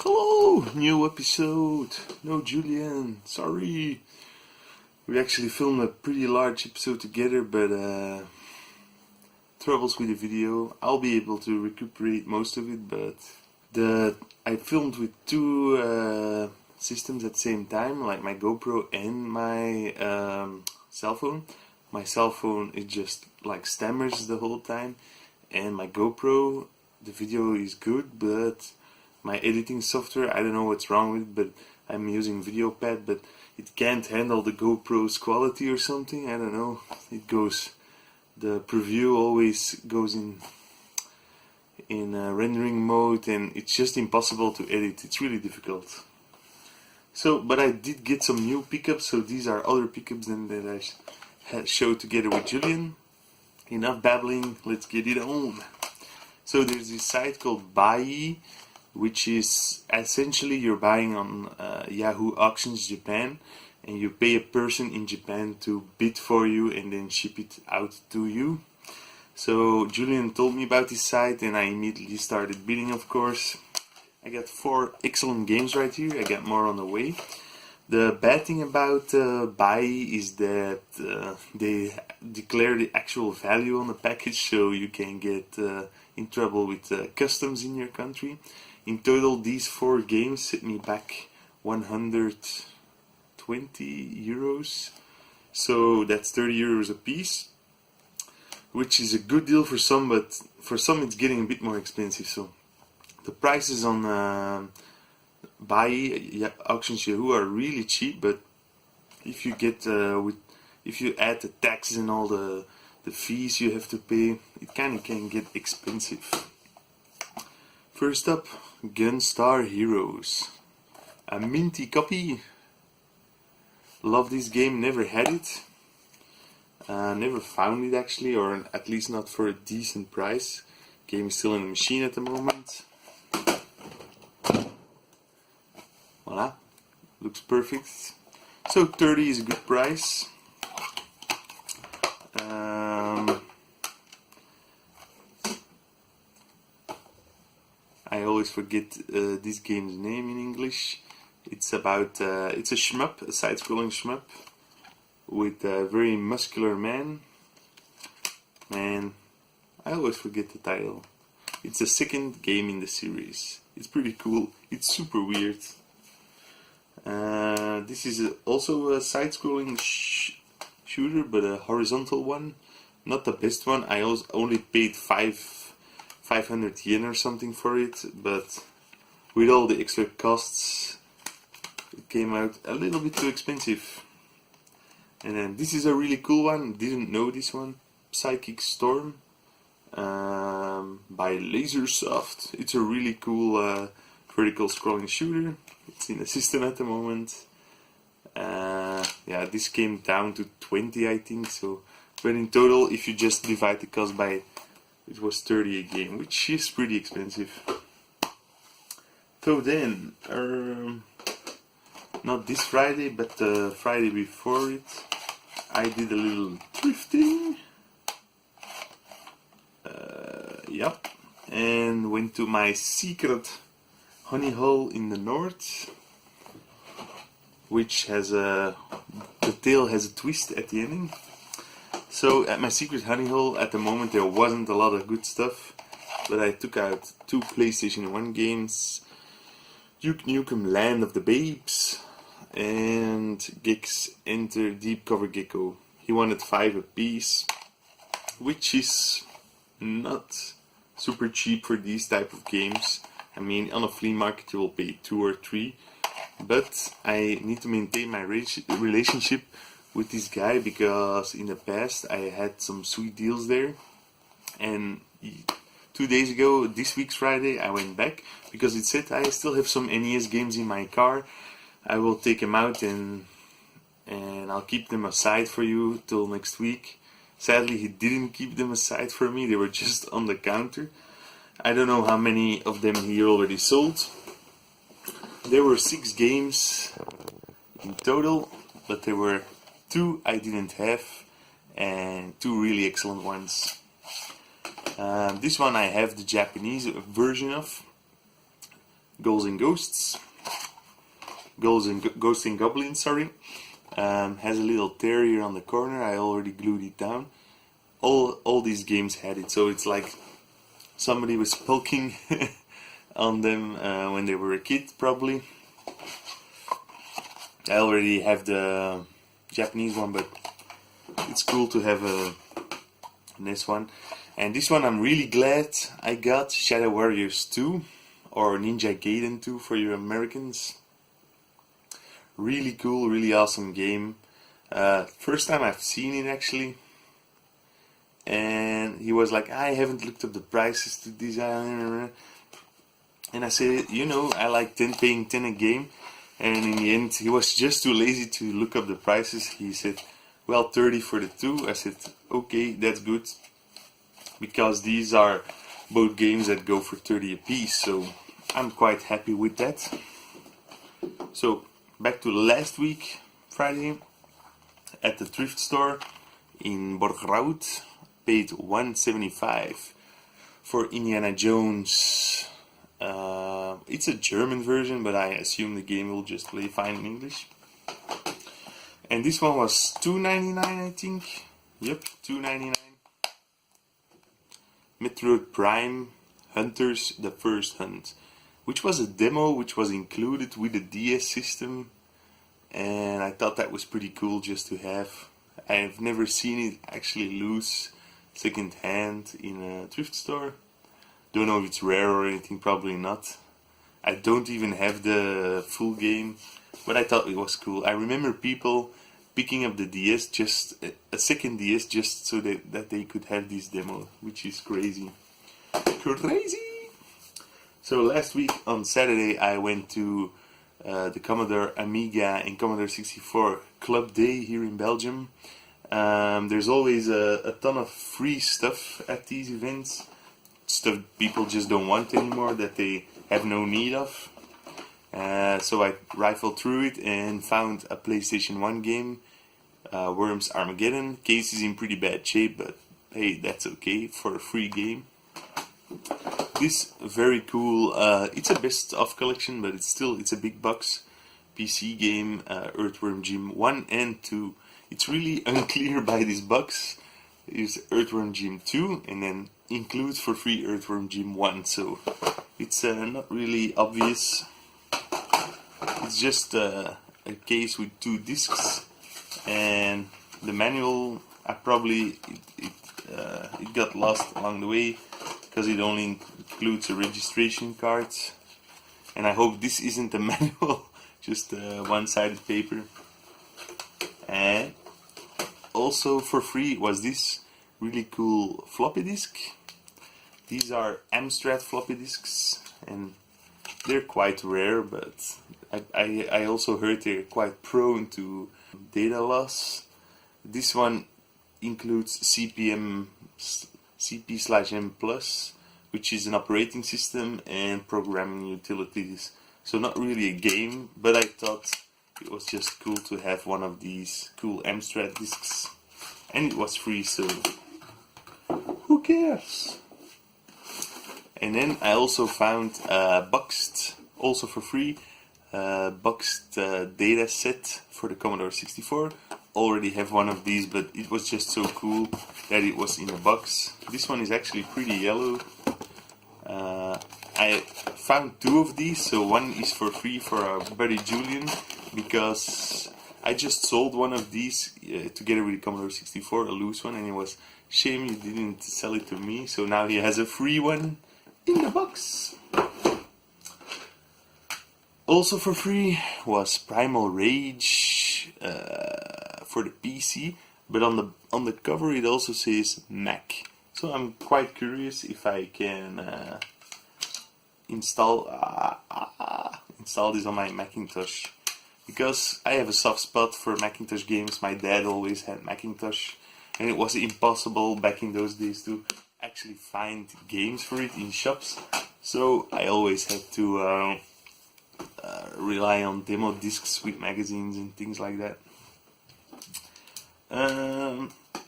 Hello, new episode. No Julian, sorry. We actually filmed a pretty large episode together, but troubles with the video. I'll be able to recuperate most of it, but I filmed with two systems at the same time, like my GoPro and my cell phone. My cell phone, it just like stammers the whole time, and my GoPro, the video is good, but my editing software, I don't know what's wrong with it, but I'm using VideoPad, but it can't handle the GoPro's quality or something. I don't know. The preview always goes in rendering mode, and it's just impossible to edit. It's really difficult. So, but I did get some new pickups. So these are other pickups than that I showed together with Julian. Enough babbling. Let's get it on. So there's this site called Buy, which is essentially you're buying on Yahoo Auctions Japan, and you pay a person in Japan to bid for you and then ship it out to you. So Julian told me about this site, and I immediately started bidding, of course. I got 4 excellent games right here. I got more on the way. The bad thing about Buy is that they declare the actual value on the package, so you can get in trouble with customs in your country. In total, these 4 games set me back 120 euros, so that's 30 euros a piece, which is a good deal for some, but for some it's getting a bit more expensive. So the prices on Buy Auctions Yahoo are really cheap, but if you get if you add the taxes and all the fees you have to pay, it kind of can get expensive. First up, Gunstar Heroes. A minty copy. Love this game, never had it. Never found it actually, or at least not for a decent price. Game is still in the machine at the moment. Voila, looks perfect. So 30 is a good price. I always forget this game's name in English. It's about it's a shmup, a side-scrolling shmup with a very muscular man. Man, I always forget the title. It's the second game in the series. It's pretty cool. It's super weird. This is also a side-scrolling shooter, but a horizontal one. Not the best one. I only paid 500 yen or something for it, but with all the extra costs, it came out a little bit too expensive. And then this is a really cool one. Didn't know this one. Psychic Storm by Lasersoft. It's a really cool vertical scrolling shooter. It's in the system at the moment. Yeah, this came down to 20, I think. So, but in total, if you just divide the cost by, it was 30 a game, which is pretty expensive. So then, not this Friday, but the Friday before it, I did a little thrifting. Yep, and went to my secret honey hole in the north, which has the tail has a twist at the ending. So at my secret honey hole, at the moment there wasn't a lot of good stuff, but I took out 2 PlayStation 1 games, Duke Nukem Land of the Babes, and Gex Enter Deep Cover Gecko. He wanted 5 apiece, which is not super cheap for these type of games. I mean, on a flea market you will pay 2 or 3, but I need to maintain my relationship with this guy, because in the past I had some sweet deals there, and 2 days ago, this week's Friday, I went back because it said I still have some NES games in my car. I will take them out and I'll keep them aside for you till next week. Sadly, he didn't keep them aside for me. They were just on the counter. I don't know how many of them he already sold. There were 6 games in total, but there were 2 I didn't have and 2 really excellent ones. This one I have the Japanese version of. Ghouls and Ghosts. Ghosts and Goblins, sorry. Has a little tear here on the corner. I already glued it down. All these games had it, so it's like somebody was poking on them when they were a kid, probably. I already have the Japanese one, but it's cool to have this one. And this one I'm really glad I got, Shadow Warriors 2, or Ninja Gaiden 2 for you Americans. Really cool, really awesome game. First time I've seen it actually. And he was like, I haven't looked up the prices to design. And I said, you know, I like paying 10 a game. And in the end, he was just too lazy to look up the prices. He said, well, 30 for the two. I said, okay, that's good. Because these are both games that go for 30 apiece. So I'm quite happy with that. So back to last week, Friday, at the thrift store in Borgerhout. Paid $1.75 for Indiana Jones. It's a German version, but I assume the game will just play fine in English. And this one was $2.99, I think. Yep, $2.99. Metroid Prime Hunters: The First Hunt, which was a demo which was included with the DS system, and I thought that was pretty cool just to have. I've never seen it actually loose second hand in a thrift store. Don't know if it's rare or anything, probably not. I don't even have the full game, but I thought it was cool. I remember people picking up the DS, just a second DS, just so that they could have this demo, which is crazy. Crazy! So last week on Saturday I went to the Commodore Amiga and Commodore 64 Club Day here in Belgium. There's always a ton of free stuff at these events. Stuff people just don't want anymore, that they have no need of. So I rifled through it and found a PlayStation 1 game, Worms Armageddon. Case is in pretty bad shape, but hey, that's okay for a free game. This very cool, it's a best of collection, but it's a big box PC game, Earthworm Jim 1 and 2. It's really unclear by this box. There's Earthworm Jim 2 and then includes for free Earthworm Jim 1, so it's not really obvious. It's just a case with 2 discs, and the manual, it got lost along the way because it only includes a registration card, and I hope this isn't a manual, just one-sided paper. And also for free was this really cool floppy disk. These are Amstrad floppy disks, and they're quite rare, but I also heard they're quite prone to data loss. This one includes CP/M+, which is an operating system and programming utilities. So not really a game, but I thought it was just cool to have one of these cool Amstrad discs. And it was free, so who cares? And then I also found boxed, also for free, boxed data set for the Commodore 64. Already have one of these, but it was just so cool that it was in a box. This one is actually pretty yellow. I found 2 of these, so one is for free for our buddy Julian, because I just sold one of these together with the Commodore 64, a loose one, and it was shame you didn't sell it to me, so now he has a free one in the box. Also for free was Primal Rage for the PC, but on the cover it also says Mac. So I'm quite curious if I can install this on my Macintosh, because I have a soft spot for Macintosh games. My dad always had Macintosh, and it was impossible back in those days to actually find games for it in shops. So I always had to rely on demo discs with magazines and things like that.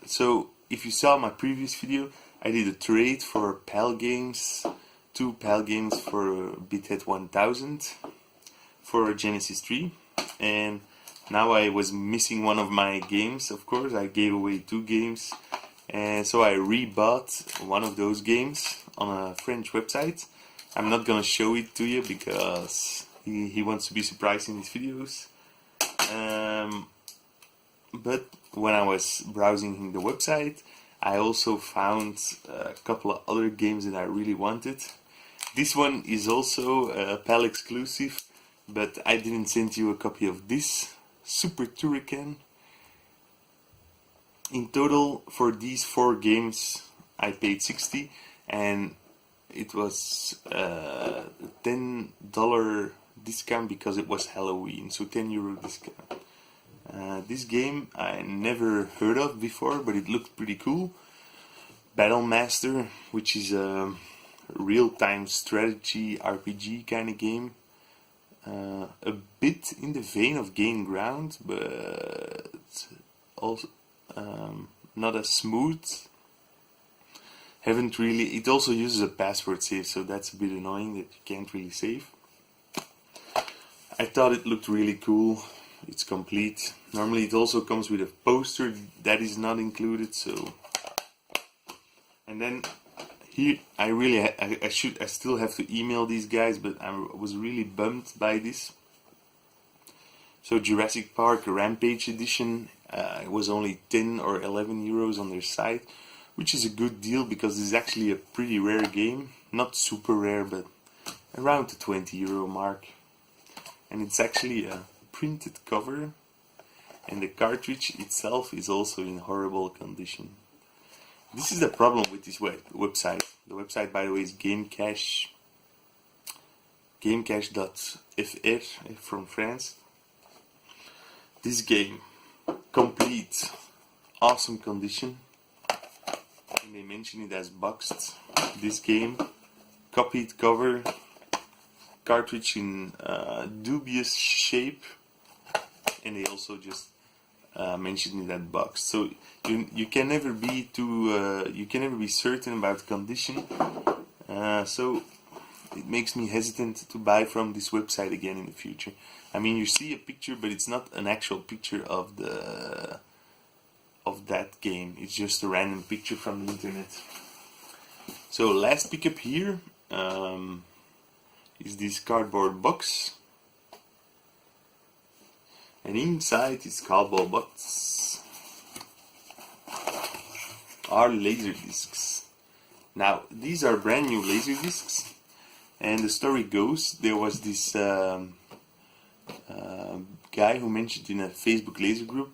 So if you saw my previous video, I did a trade for PAL games 2 PAL games for Bithead 1000 for Genesis 3, and now I was missing one of my games. Of course, I gave away 2 games, and so I rebought one of those games on a French website. I'm not gonna show it to you because he wants to be surprised in his videos. But when I was browsing the website, I also found a couple of other games that I really wanted. This one is also a PAL exclusive, but I didn't send you a copy of this. Super Turrican. In total, for these 4 games, I paid $60, and it was a $10 discount because it was Halloween, so €10 discount. This game I never heard of before, but it looked pretty cool. Battle Master, which is a real-time strategy RPG kind of game. A bit in the vein of Gain Ground, but also not as smooth. Haven't really. It also uses a password save, so that's a bit annoying that you can't really save. I thought it looked really cool. It's complete. Normally it also comes with a poster that is not included, so. And then here I still have to email these guys, but I was really bummed by this. So Jurassic Park Rampage Edition, it was only 10 or 11 euros on their site, which is a good deal because this is actually a pretty rare game. Not super rare, but around the €20 mark. And it's actually a printed cover, and the cartridge itself is also in horrible condition. This is the problem with this website. The website, by the way, is gamecache.fr from France. This game, complete, awesome condition. And they mention it as boxed. This game, copied cover, cartridge in dubious shape, and they also just mention it as boxed. So you can never be certain about condition. So it makes me hesitant to buy from this website again in the future. I mean, you see a picture, but it's not an actual picture of that game. It's just a random picture from the internet. So last pickup here is this cardboard box, and inside this cardboard box are laser discs. Now these are brand new laser discs, and the story goes there was this guy who mentioned in a Facebook laser group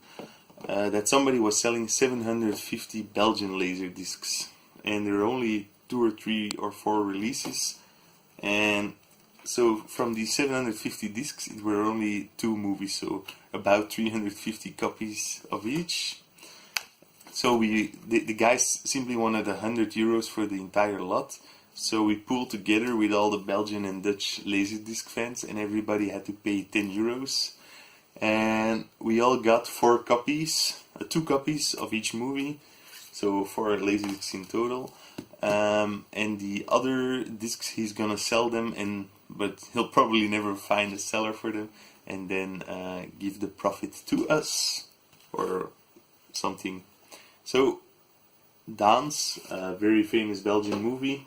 that somebody was selling 750 Belgian laser discs, and there are only 2 or 3 or 4 releases. And so from these 750 discs, it were only 2 movies, so about 350 copies of each. So the guys simply wanted €100 for the entire lot. So we pooled together with all the Belgian and Dutch Laserdisc fans, and everybody had to pay €10. And we all got 4 copies, 2 copies of each movie, so 4 Laserdiscs in total. And the other discs he's gonna sell them, but he'll probably never find a seller for them, and then give the profit to us or something. So Dance, a very famous Belgian movie.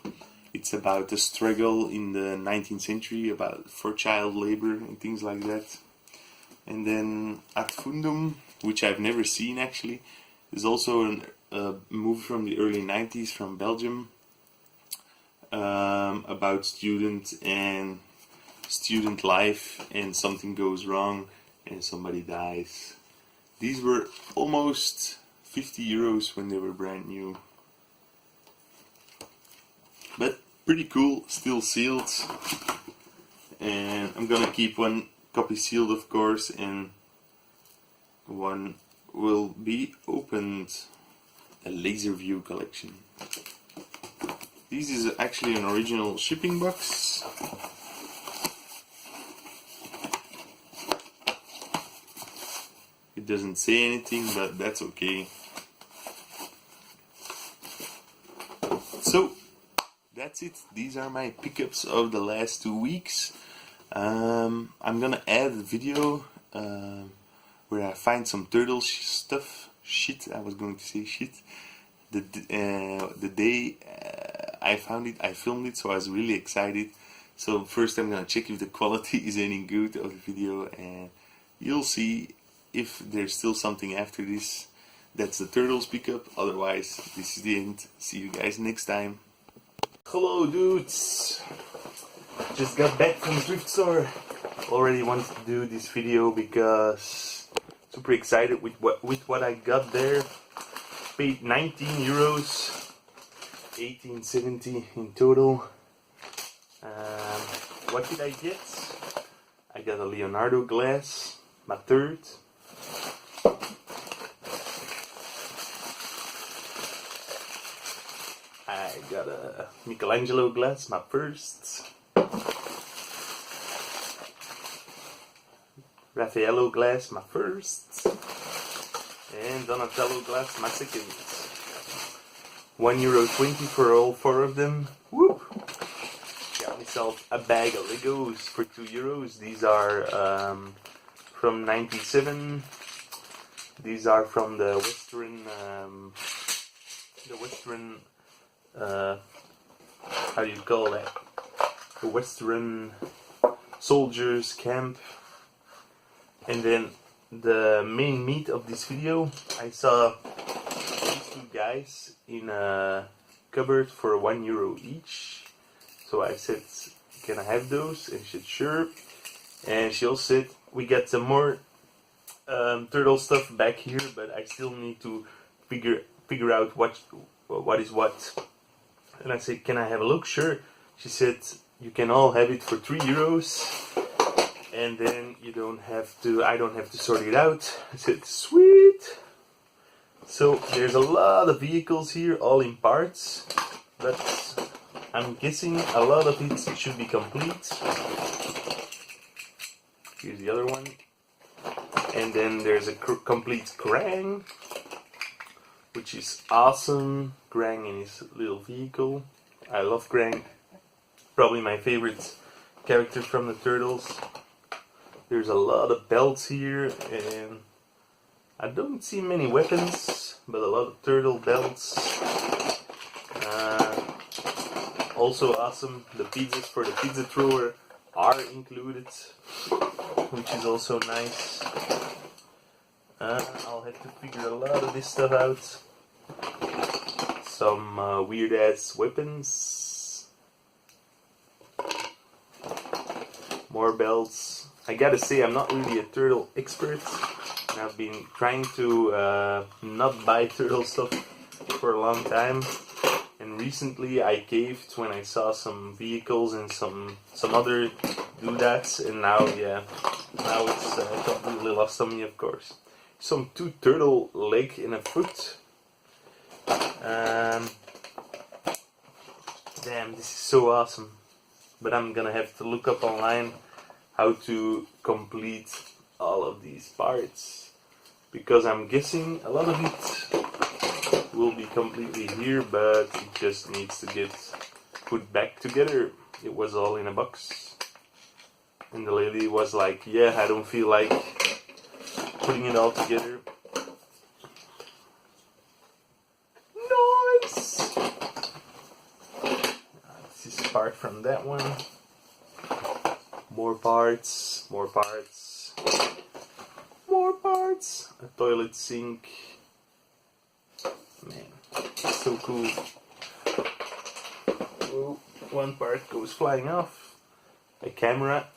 It's about the struggle in the 19th century for child labor and things like that. And then Ad Fundum, which I've never seen actually, is also a movie from the early 90s from Belgium, about student life, and something goes wrong and somebody dies. These were almost €50 when they were brand new, but pretty cool, still sealed. And I'm gonna keep 1 copy sealed, of course, and 1 will be opened. A Laser View collection. This is actually an original shipping box. It doesn't say anything, but that's okay. So that's it. These are my pickups of the last 2 weeks. I'm gonna add a video where I find some turtle stuff. Shit, I was going to say shit. The day I found it, I filmed it, so I was really excited. So first I'm gonna check if the quality is any good of the video, and you'll see if there's still something after this. That's the turtles pickup. Otherwise, this is the end. See you guys next time. Hello dudes! Just got back from the thrift store. Already wanted to do this video because super excited with what I got there. Paid 19 euros, 18.70 in total. What did I get? I got a Leonardo glass, my third. I got a Michelangelo glass, my first. Raffaello glass, my first. And Donatello glass, my second. €1.20 for all 4 of them. Whoop! Got myself a bag of Legos for €2. These are from 97. These are from the Western, how do you call that? The Western soldiers camp. And then the main meat of this video, I saw these 2 guys in a cupboard for €1 each. So I said, can I have those? And she said, sure. And she also said, we got some more turtle stuff back here, but I still need to figure out what is what. And I said, can I have a look? Sure. She said, you can all have it for €3. And then I don't have to sort it out. I said, sweet! So there's a lot of vehicles here, all in parts, but I'm guessing a lot of it should be complete. Here's the other one. And then there's a complete Krang, which is awesome. Krang in his little vehicle. I love Krang. Probably my favorite character from the Turtles. There's a lot of belts here, and I don't see many weapons, but a lot of turtle belts. Also awesome, the pizzas for the pizza thrower are included, which is also nice. I'll have to figure a lot of this stuff out. Some weird ass weapons. More belts. I gotta say, I'm not really a turtle expert, and I've been trying to not buy turtle stuff for a long time. And recently I caved when I saw some vehicles and some other doodads, and now it's completely lost on me, of course. Some 2 turtle leg and a foot. Damn, this is so awesome. But I'm gonna have to look up online how to complete all of these parts, because I'm guessing a lot of it will be completely here, but it just needs to get put back together. It was all in a box, and the lady was like, yeah, I don't feel like putting it all together. Nice! This is part from that one. More parts, more parts, more parts. A toilet sink. Man, so cool. Oh, one part goes flying off. A camera.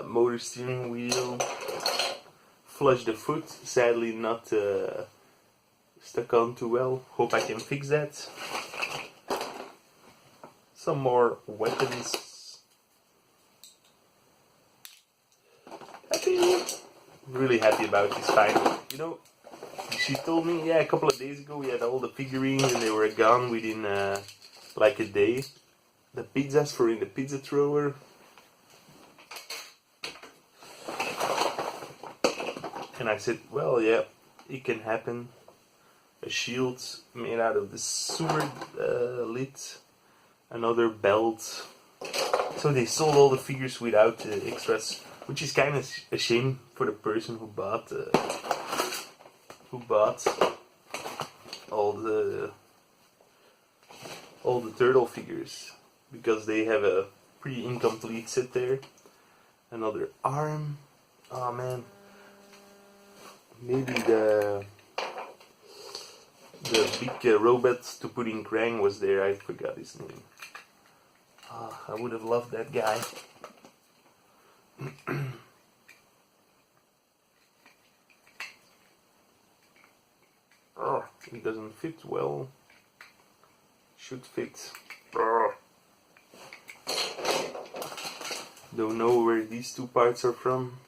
Motor steering wheel. Flush the foot. Sadly not stuck on too well. Hope I can fix that. Some more weapons. Really happy about this find. You know, she told me, yeah, a couple of days ago we had all the figurines and they were gone within like a day. The pizzas for in the pizza thrower. And I said, well, yeah, it can happen. a shield made out of the sword lid, another belt. So they sold all the figures without the extras, which is kind of a shame for the person who bought all the turtle figures, because they have a pretty incomplete set there. Another arm. Oh man, maybe the big robot to put in Krang was there. I forgot his name. I would have loved that guy. Oh, it doesn't fit well. Should fit. Oh. Don't know where these two parts are from.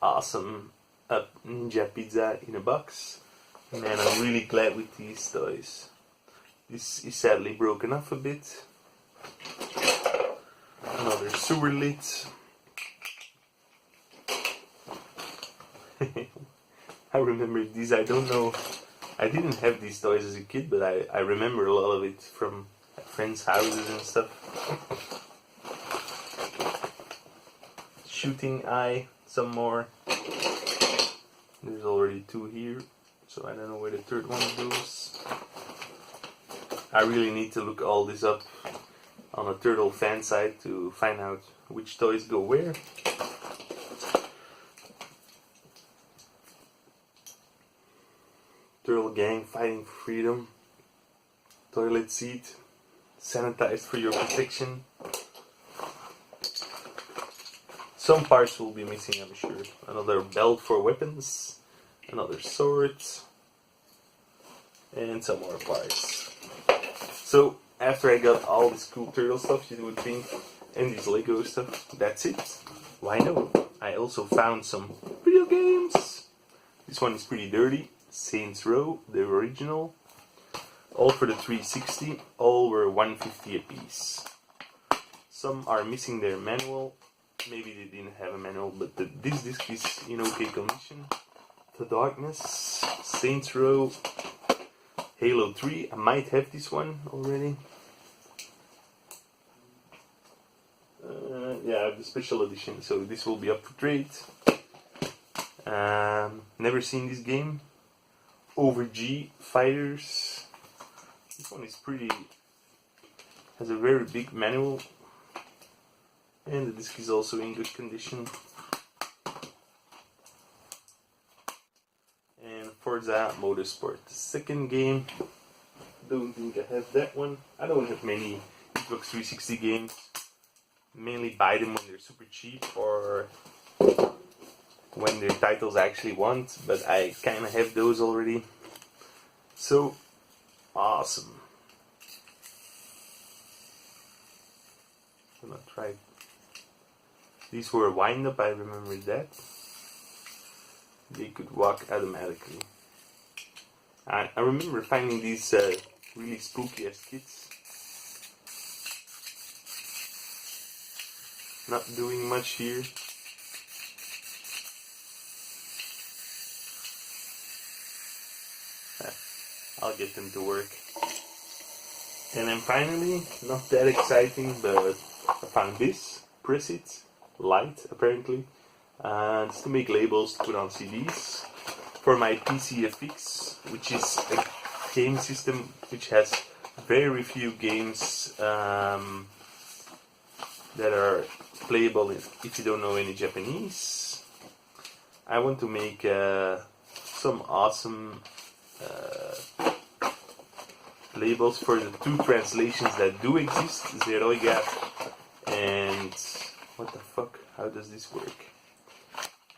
Awesome. A Ninja Pizza in a box. Man, I'm really glad with these toys. This is sadly broken off a bit. Another sewer lid. I remember these. I don't know. I didn't have these toys as a kid, but I remember a lot of it from friends' houses and stuff. Shooting eye. Some more. There's already two here, so I don't know where the third one goes. I really need to look all this up on a Turtle fan site to find out which toys go where. Turtle gang fighting for freedom. Toilet seat. Sanitized for your protection. Some parts will be missing, I'm sure. Another belt for weapons. Another sword. And some more parts. So, after I got all this cool turtle stuff, you would think, and this Lego stuff, that's it. Why no? I also found some video games. This one is pretty dirty. Saints Row, the original. All for the 360. All were $1.50 a piece. Some are missing their manual. Maybe they didn't have a manual, but this disc is in okay condition. The Darkness, Saints Row, Halo 3. I might have this one already. Yeah, the special edition, so this will be up for trade. Never seen this game. Over G Fighters. This one is pretty. Has a very big manual. And the disc is also in good condition. And Forza Motorsport, the second game. Don't think I have that one. I don't have many Xbox 360 games. Mainly buy them when they're super cheap or when their titles I actually want, but I kinda have those already. So awesome. I'm gonna try. These were wind up, I remember that. They could walk automatically. I remember finding these really spooky as kids. Not doing much here. I'll get them to work. And then finally, not that exciting, but I found this. Press it. Light, apparently. It's to make labels to put on CDs. For my PCFX, which is a game system which has very few games that are playable if you don't know any Japanese. I want to make some awesome labels for the two translations that do exist, Zeroigap and what the fuck? How does this work?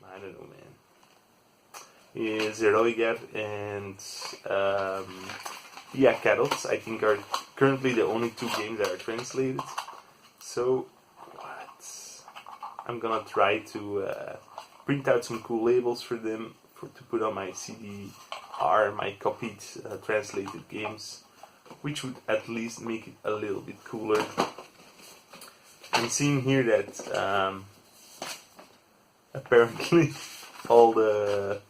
I don't know, man. Yeah, Zeroigap and Carrots, I think, are currently the only two games that are translated. So, what? I'm gonna try to print out some cool labels for them to put on my CD-R, my copied translated games, which would at least make it a little bit cooler. I'm seeing here that apparently all the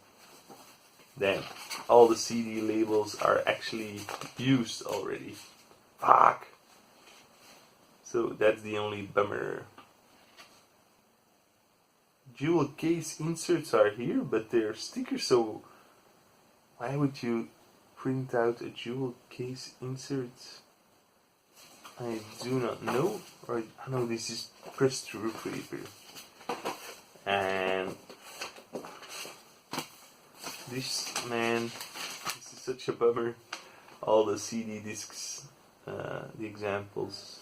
Then all the CD labels are actually used already. Fuck! So that's the only bummer. Jewel case inserts are here, but they're stickers, so why would you print out a jewel case insert? I do not know. Or no, this is pressed through paper. And this, man, this is such a bummer. All the CD discs, the examples.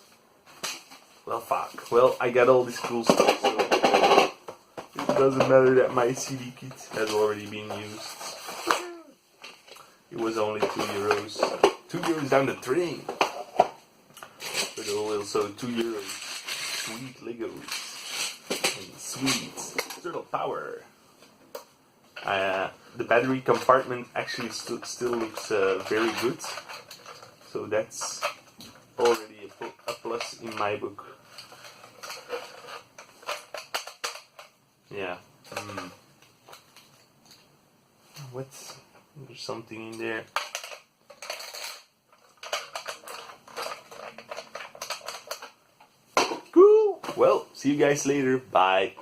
Well, fuck. Well, I got all this cool stuff, so it doesn't matter that my CD kit has already been used. It was only €2. €2 down the drain. But also €2. Sweet Legos. And sweet Turtle Power. The battery compartment actually still looks very good. So that's already a plus in my book. Yeah. What's... There's something in there. Cool! Well, see you guys later. Bye.